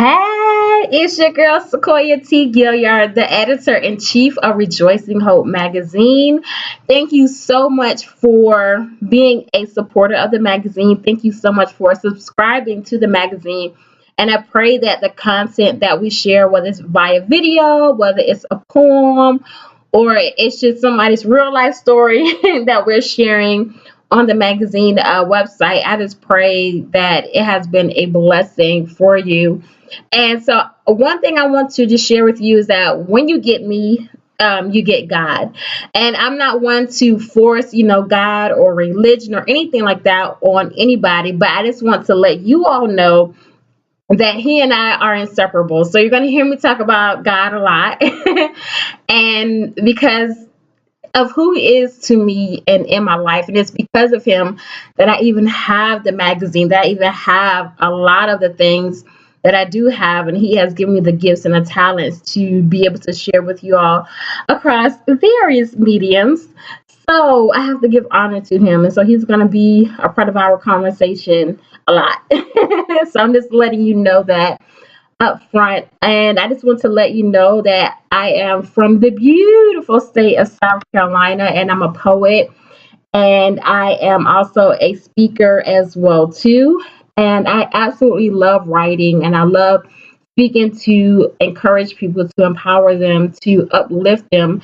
Hey, it's your girl Sequoia T. Gilliard, the editor in chief of Rejoicing Hope magazine. Thank you so much for being a supporter of the magazine. Thank you so much for subscribing to the magazine. And I pray that the content that we share, whether it's via video, whether it's a poem, or it's just somebody's real life story that we're sharing on the magazine website, I just pray that it has been a blessing for you. And so, one thing I want to just share with you is that when you get me, you get God. And I'm not one to force, God or religion or anything like that on anybody, but I just want to let you all know that He and I are inseparable. So, you're going to hear me talk about God a lot. And because of who he is to me and in my life. And it's because of him that I even have the magazine, that I even have a lot of the things that I do have. And he has given me the gifts and the talents to be able to share with you all across various mediums. So I have to give honor to him. And so he's going to be a part of our conversation a lot. So I'm just letting you know that up front. And I just want to let you know that I am from the beautiful state of South Carolina and I'm a poet and I am also a speaker as well too. And I absolutely love writing and I love speaking to encourage people, to empower them, to uplift them.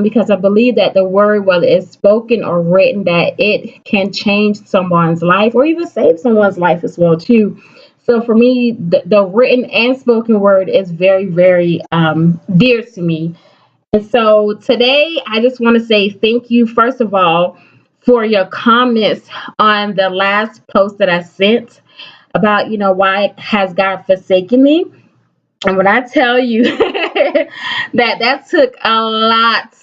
Because I believe that the word, whether it's spoken or written, that it can change someone's life or even save someone's life as well too. So for me, the written and spoken word is very, very dear to me. And so today, I just want to say thank you, first of all, for your comments on the last post that I sent about, why has God forsaken me? And when I tell you that took a lot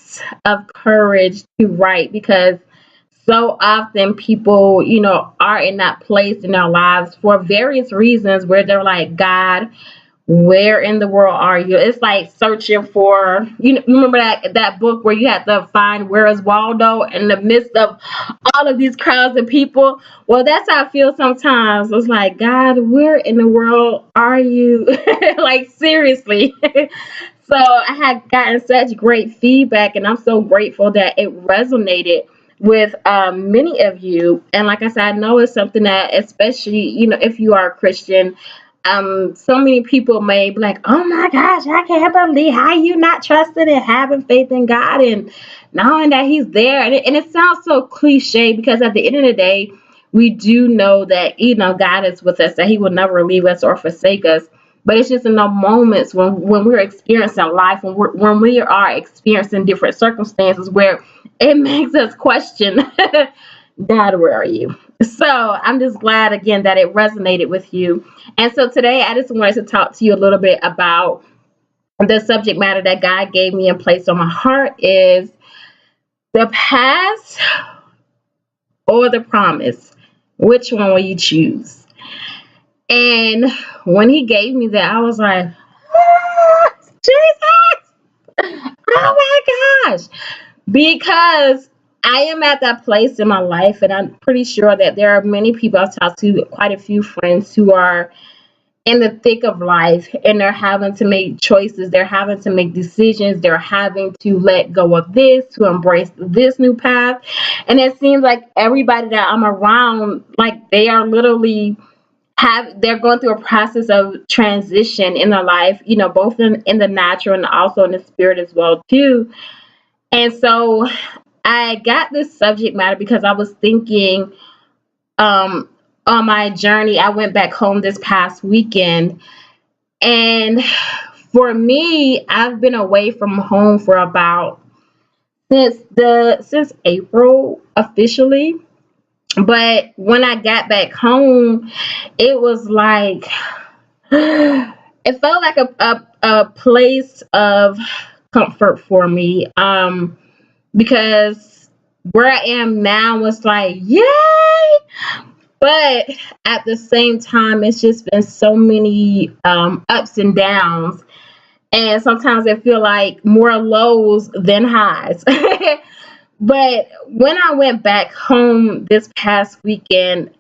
of courage to write because so often people, are in that place in their lives for various reasons where they're like, God, where in the world are you? It's like searching for, remember that book where you had to find where is Waldo in the midst of all of these crowds of people? Well, that's how I feel sometimes. It's like, God, where in the world are you? Like, seriously. So I had gotten such great feedback, and I'm so grateful that it resonated with many of you. And like I said, I know it's something that, especially, if you are a Christian, so many people may be like, oh my gosh, I can't believe how you not trusting and having faith in God and knowing that He's there. And it sounds so cliche because at the end of the day, we do know that, God is with us, that He will never leave us or forsake us. But it's just in the moments when we're experiencing life, when we are experiencing different circumstances where it makes us question, God, where are you? So I'm just glad again that it resonated with you. And so today I just wanted to talk to you a little bit about the subject matter that God gave me and placed on my heart is the past or the promise. Which one will you choose? And when he gave me that, I was like, ah, Jesus! Oh my gosh! Because I am at that place in my life, and I'm pretty sure that there are many people I've talked to, quite a few friends who are in the thick of life and they're having to make choices, they're having to make decisions, they're having to let go of this to embrace this new path. And it seems like everybody that I'm around, like they are literally they're going through a process of transition in their life, both in the natural and also in the spirit as well too. And so I got this subject matter because I was thinking on my journey. I went back home this past weekend. And for me, I've been away from home for about since April officially. But when I got back home, it was like it felt like a place of comfort for me. Because where I am now was like, yay! But at the same time, it's just been so many ups and downs. And sometimes I feel like more lows than highs. But when I went back home this past weekend,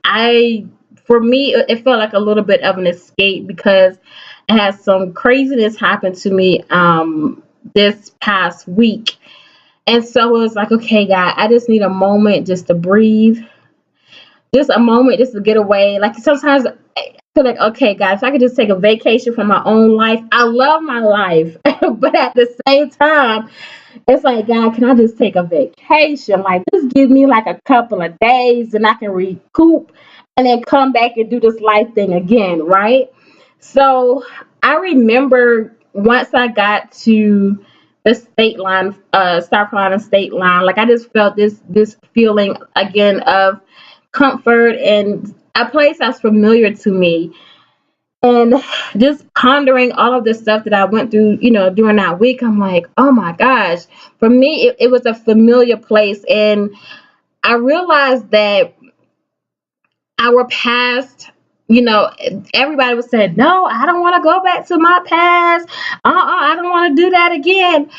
for me, it felt like a little bit of an escape because had some craziness happen to me this past week. And so it was like, okay, God, I just need a moment just to breathe, just a moment just to get away. Like sometimes I feel like, okay, God, if I could just take a vacation from my own life. I love my life, but at the same time, it's like, God, can I just take a vacation? Like, just give me like a couple of days and I can recoup and then come back and do this life thing again, right? So I remember once I got to the state line, South Carolina state line, like I just felt this feeling again of comfort and a place that's familiar to me. And just pondering all of the stuff that I went through, during that week, I'm like, oh my gosh. For me, it was a familiar place. And I realized that our past, everybody was saying, no, I don't want to go back to my past. I don't want to do that again.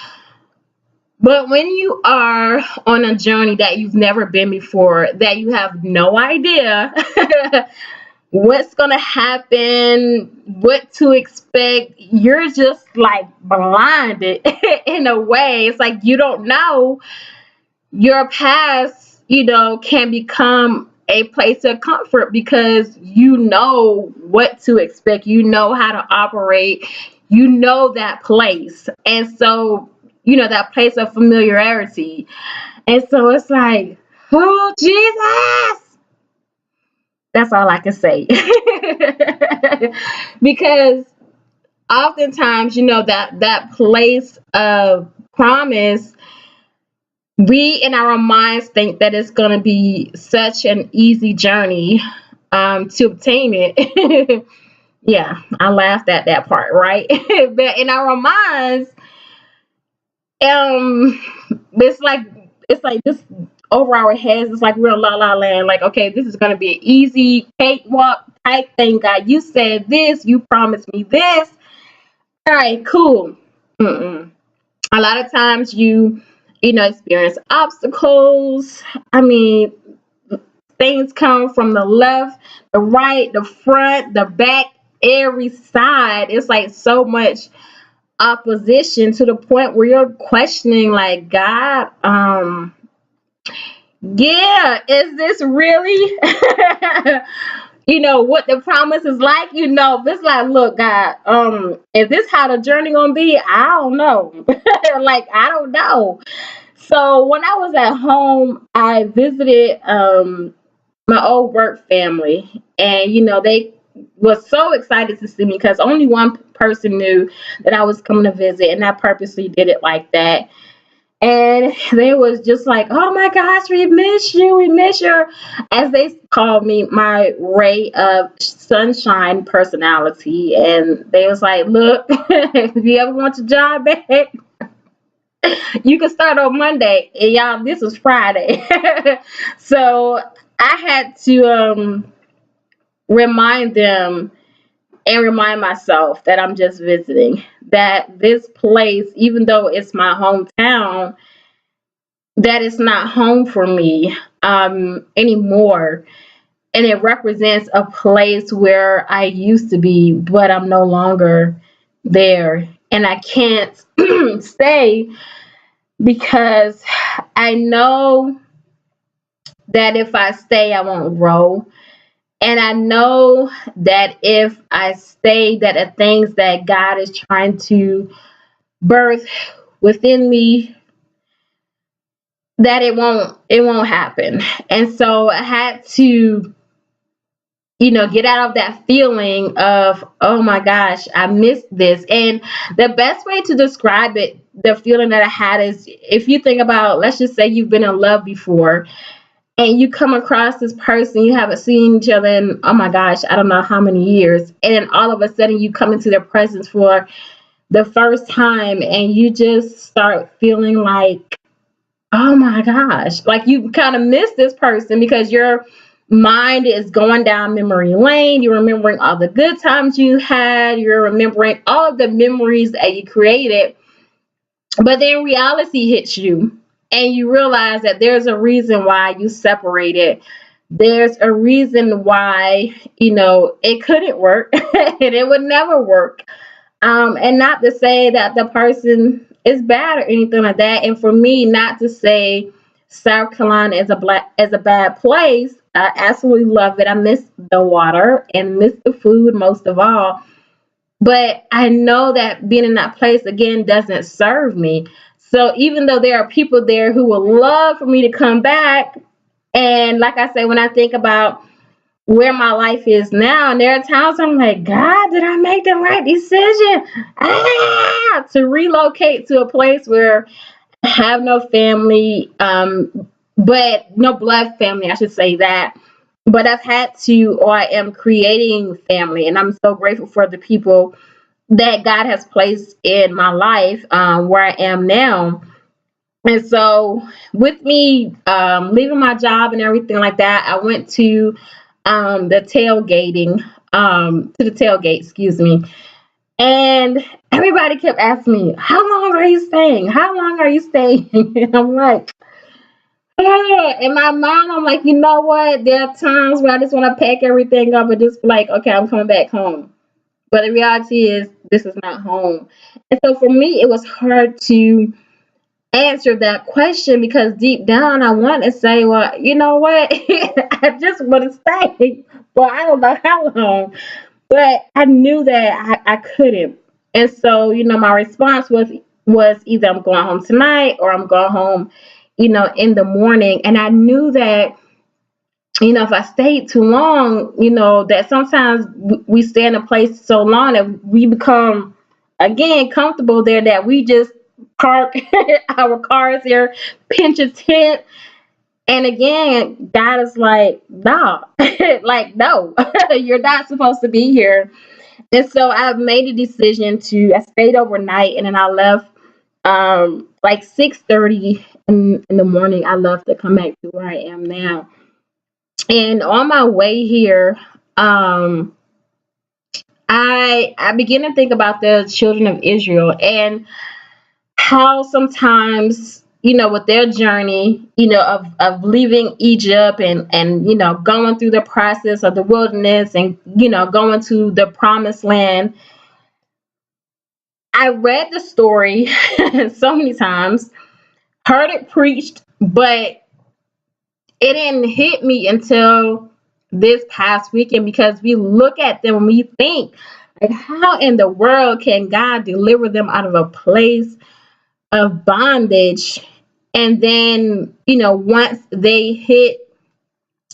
But when you are on a journey that you've never been before, that you have no idea what's going to happen, what to expect, you're just like blinded in a way. It's like you don't know your past, can become a place of comfort because you know what to expect, you know how to operate, you know that place. And so, that place of familiarity. And so it's like, oh, Jesus. That's all I can say. Because oftentimes, that place of promise, we in our minds think that it's going to be such an easy journey to obtain it. Yeah, I laughed at that part, right? But in our minds, um, it's like this over our heads. It's like we're in la la land. Like, okay, this is going to be an easy cakewalk type thing. God, you said this, you promised me this. All right, cool. Mm-mm. A lot of times you experience obstacles. I mean, things come from the left, the right, the front, the back, every side. It's like so much opposition to the point where you're questioning, like, God, yeah, is this really what the promise is like? If it's like, look, God, is this how the journey gonna be? I don't know. Like, I don't know. So when I was at home, I visited my old work family, and they was so excited to see me because only one person knew that I was coming to visit, and I purposely did it like that. And they was just like, oh my gosh, we miss you. We miss your, as they called me, my ray of sunshine personality. And they was like, look, if you ever want your job back, you can start on Monday. And y'all, this was Friday. So I had to remind them and remind myself that I'm just visiting, that this place, even though it's my hometown, that it's not home for me anymore. And it represents a place where I used to be, but I'm no longer there. And I can't stay because I know that if I stay, I won't grow. And I know that if I stay, that the things that God is trying to birth within me, that it won't happen. And so I had to, get out of that feeling of, oh my gosh, I missed this. And the best way to describe it, the feeling that I had, is if you think about, let's just say you've been in love before and you come across this person, you haven't seen each other in, oh my gosh, I don't know how many years. And then all of a sudden you come into their presence for the first time and you just start feeling like, oh my gosh, like you kind of miss this person because your mind is going down memory lane. You're remembering all the good times you had. You're remembering all of the memories that you created. But then reality hits you and you realize that there's a reason why you separated. There's a reason why, it couldn't work and it would never work. And not to say that the person is bad or anything like that. And for me, not to say South Carolina is a bad place. I absolutely love it. I miss the water and miss the food most of all. But I know that being in that place again doesn't serve me. So even though there are people there who would love for me to come back, and like I say, when I think about where my life is now, and there are times I'm like, God, did I make the right decision? To relocate to a place where I have no family, but no blood family, I should say that. But I've had to, or I am creating family, and I'm so grateful for the people that God has placed in my life, where I am now. And so, with me leaving my job and everything like that, I went to to the tailgate, excuse me. And everybody kept asking me, "How long are you staying? How long are you staying?" And I'm like, "Yeah." In my mind, I'm like, you know what? There are times where I just want to pack everything up and just be like, okay, I'm coming back home. But the reality is, this is not home. And so for me, it was hard to answer that question because deep down I want to say, well, you know what? I just want to stay for I don't know how long. But I knew that I couldn't. And so, my response was either I'm going home tonight or I'm going home, in the morning. And I knew that, if I stayed too long, that sometimes we stay in a place so long that we become again comfortable there that we just park our cars here, pinch a tent, and again, God is like, nah, like, no, you're not supposed to be here. And so I've made a decision I stayed overnight and then I left like 6:30 in the morning. I left to come back to where I am now. And on my way here, um, I began to think about the children of Israel and how sometimes with their journey of leaving Egypt and going through the process of the wilderness and going to the promised land. I read the story so many times, heard it preached, but it didn't hit me until this past weekend because we look at them and we think, like, how in the world can God deliver them out of a place of bondage? And then, once they hit,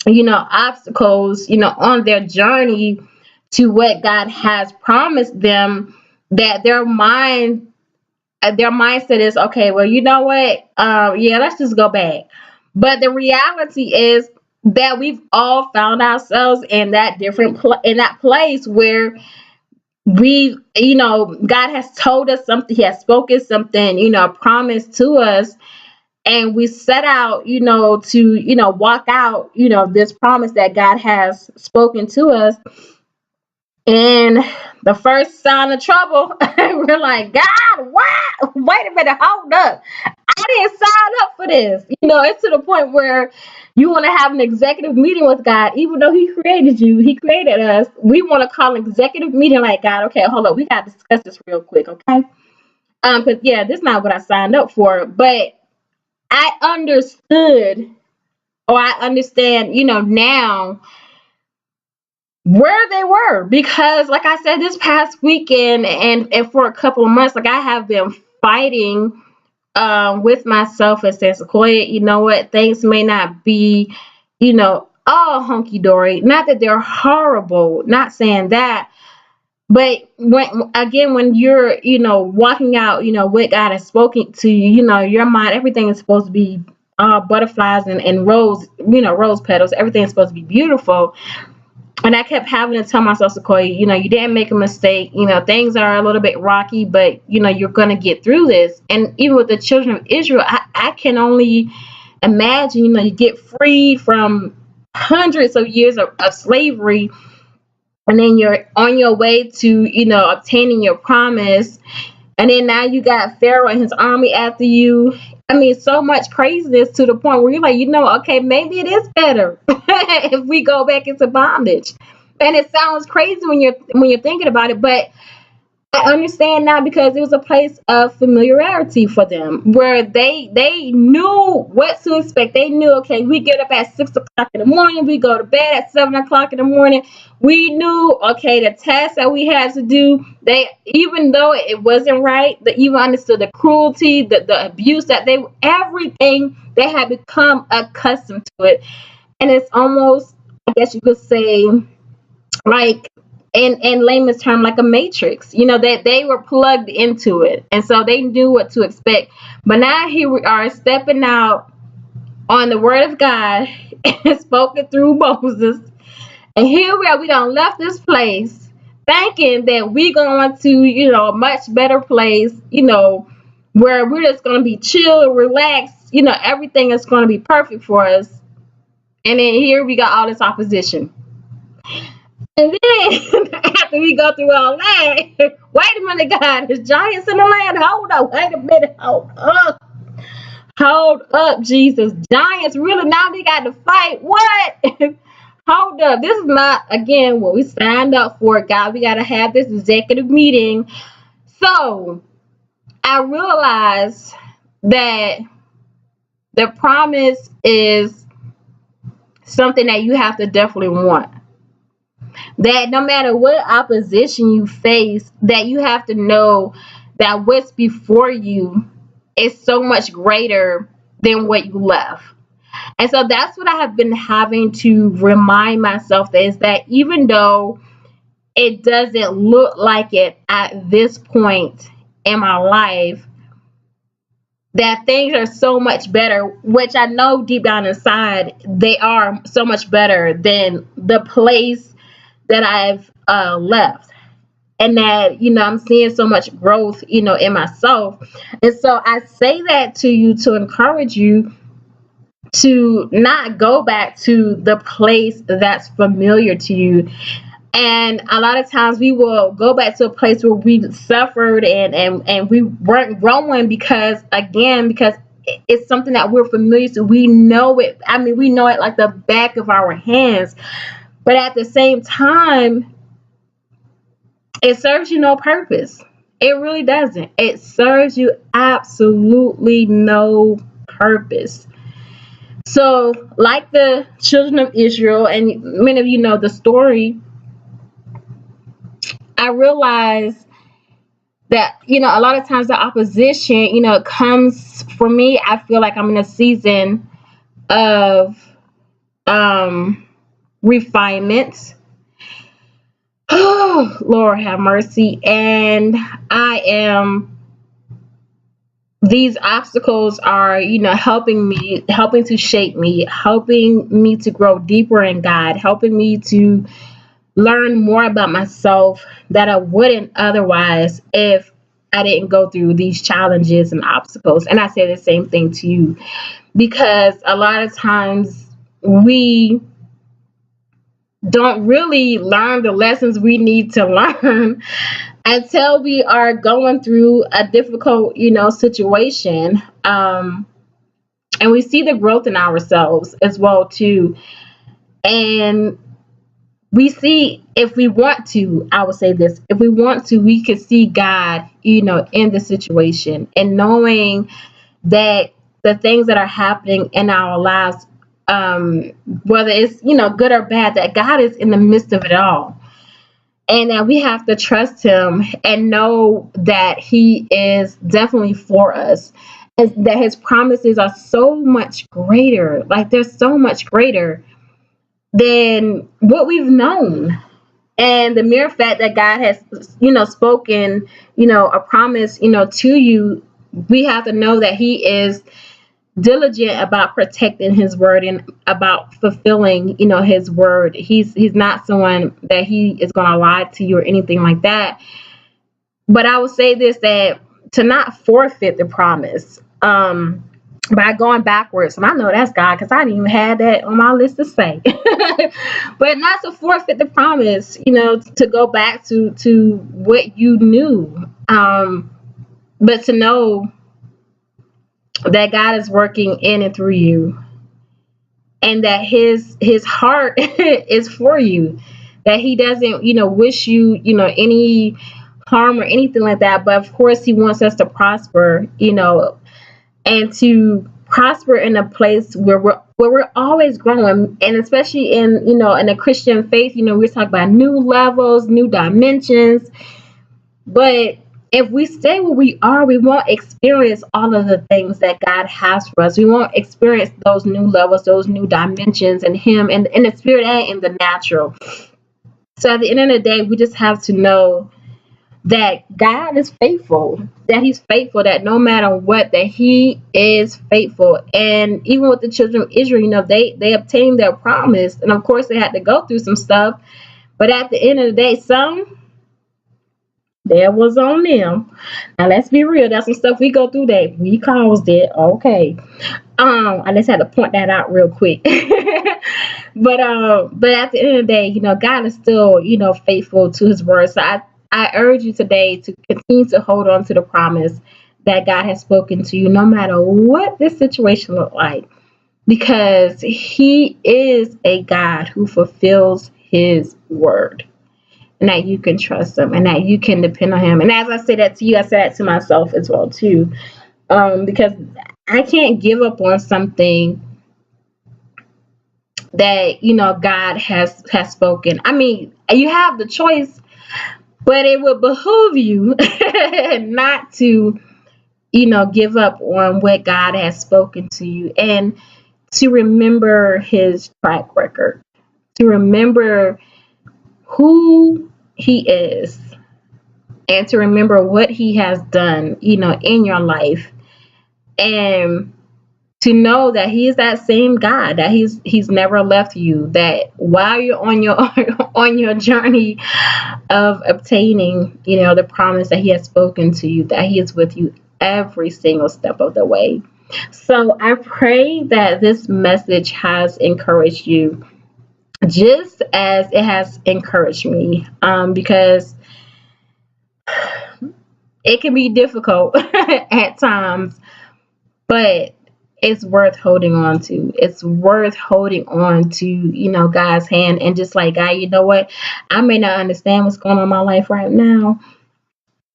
obstacles, on their journey to what God has promised them, that their mindset is, okay, well, you know what? Yeah, let's just go back. But the reality is that we've all found ourselves in that in that place where God has told us something, He has spoken something, promised to us, and we set out, to, walk out, this promise that God has spoken to us. And the first sign of trouble, we're like, God, what? Wait a minute, hold up. I didn't sign up for this. It's to the point where you want to have an executive meeting with God, even though He created you, He created us. We want to call an executive meeting like, God, okay, hold up, we got to discuss this real quick, okay? Because yeah, this is not what I signed up for. But I understood, or I understand, now where they were, because like I said, this past weekend and for a couple of months, like I have been fighting with myself and saying, Sequoia, you know what, things may not be, all hunky dory. Not that they're horrible, not saying that, but when you're, walking out, what God has spoken to you, your mind, everything is supposed to be butterflies and rose, rose petals. Everything is supposed to be beautiful. And I kept having to tell myself, Sequoia, you didn't make a mistake. Things are a little bit rocky, but you're gonna get through this. And even with the children of Israel, I can only imagine, you get freed from hundreds of years of slavery, and then you're on your way to, obtaining your promise. And then now you got Pharaoh and his army after you. I mean, so much craziness to the point where you're like, okay, maybe it is better if we go back into bondage. And it sounds crazy when you're thinking about it, but I understand now because it was a place of familiarity for them where they knew what to expect. They knew, okay, we get up at 6 o'clock in the morning, we go to bed at 7 o'clock in the morning. We knew, okay, the tasks that we had to do, they, even though it wasn't right, they even understood the cruelty, the abuse that they, everything, they had become accustomed to it. And it's almost, I guess you could say, like, in layman's term, like a matrix, that they were plugged into it, and so they knew what to expect. But now here we are stepping out on the word of God spoken through Moses, and here we are, we done left this place thinking that we're going to, a much better place, where we're just going to be chill, relaxed, everything is going to be perfect for us. And then here we got all this opposition. And then after we go through all that, wait a minute, God, there's giants in the land. Hold up, wait a minute, hold up, Jesus. Giants really, now we got to fight. What? Hold up. This is not, again, what we signed up for, God. We got to have this executive meeting. So I realized that the promise is something that you have to definitely want. That no matter what opposition you face, that you have to know that what's before you is so much greater than what you left. And so that's what I have been having to remind myself, is that even though it doesn't look like it at this point in my life, that things are so much better, which I know deep down inside they are so much better than the place that I've left. And that, I'm seeing so much growth, in myself. And so I say that to you to encourage you to not go back to the place that's familiar to you. And a lot of times we will go back to a place where we suffered and we weren't growing because it's something that we're familiar to. We know it. I mean, we know it like the back of our hands. But at the same time, it serves you no purpose. It really doesn't. It serves you absolutely no purpose. So, like the children of Israel, and many of you know the story, I realized that, a lot of times the opposition, comes for me. I feel like I'm in a season of refinement. Oh, Lord have mercy. And these obstacles are, helping to shape me, helping me to grow deeper in God, helping me to learn more about myself that I wouldn't otherwise if I didn't go through these challenges and obstacles. And I say the same thing to you, because a lot of times we don't really learn the lessons we need to learn until we are going through a difficult, situation. And we see the growth in ourselves as well too. And we see, if we want to, I would say this, if we want to, we could see God, in the situation, and knowing that the things that are happening in our lives, whether it's, good or bad, that God is in the midst of it all. And that we have to trust him and know that he is definitely for us. And that his promises are so much greater. Like, they're so much greater than what we've known. And the mere fact that God has, spoken, a promise, to you, we have to know that he is diligent about protecting his word and about fulfilling, his word. He's not someone that he is going to lie to you or anything like that. But I would say this, that to not forfeit the promise by going backwards, and I know that's God, because I didn't even have that on my list to say, but not to forfeit the promise, to go back to what you knew, but to know that God is working in and through you, and that his heart is for you, that he doesn't, wish you, any harm or anything like that. But of course, He wants us to prosper, and to prosper in a place where we're always growing, and especially in a Christian faith, we're talking about new levels, new dimensions. But if we stay where we are, we won't experience all of the things that God has for us. We won't experience those new levels, those new dimensions in Him, and in the spirit and in the natural. So at the end of the day, we just have to know that God is faithful, that He's faithful, that no matter what, that He is faithful. And even with the children of Israel, they obtained their promise. And of course, they had to go through some stuff. But at the end of the day, there was on them. Now let's be real. That's some stuff we go through that we caused it. Okay. I just had to point that out real quick. But at the end of the day, God is still, faithful to His word. So I urge you today to continue to hold on to the promise that God has spoken to you, no matter what this situation looks like, because He is a God who fulfills His word, and that you can trust Him, and that you can depend on Him. And as I say that to you, I say that to myself as well too, because I can't give up on something that God has spoken. I mean, you have the choice, but it would behoove you not to give up on what God has spoken to you, and to remember His track record, to remember who He is, and to remember what He has done in your life, and to know that He is that same God, that He's never left you, that while you're on your on your journey of obtaining the promise that He has spoken to you, that He is with you every single step of the way. So I pray that this message has encouraged you just as it has encouraged me, because it can be difficult at times, but it's worth holding on to. It's worth holding on to, God's hand, and just like, God, you know what? I may not understand what's going on in my life right now.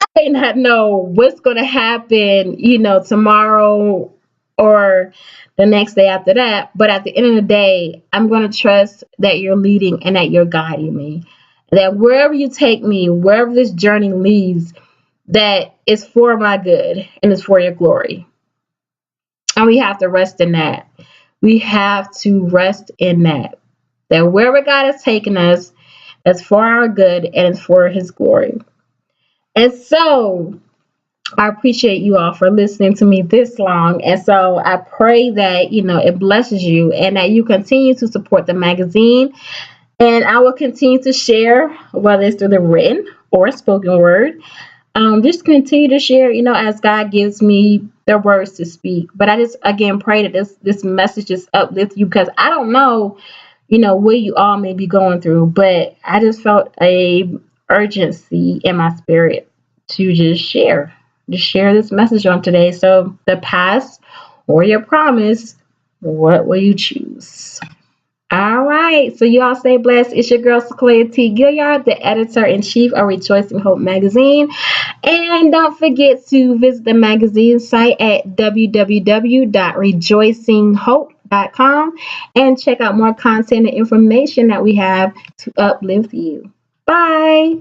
I may not know what's going to happen, tomorrow or the next day after that. But at the end of the day, I'm going to trust that you're leading and that you're guiding me. That wherever you take me, wherever this journey leads, that it's for my good and it's for your glory. And we have to rest in that. We have to rest in that. That wherever God has taken us, that's for our good and it's for His glory. And so I appreciate you all for listening to me this long. And so I pray that, it blesses you, and that you continue to support the magazine. And I will continue to share, whether it's through the written or spoken word. Just continue to share, as God gives me the words to speak. But I just, again, pray that this message just uplifts you, because I don't know, what you all may be going through, but I just felt a urgency in my spirit to just share this message on today. So the past or your promise, what will you choose? All right. So you all stay blessed. It's your girl, Sequoia T. Gilliard, the editor-in-chief of Rejoicing Hope magazine. And don't forget to visit the magazine site at www.rejoicinghope.com and check out more content and information that we have to uplift you. Bye.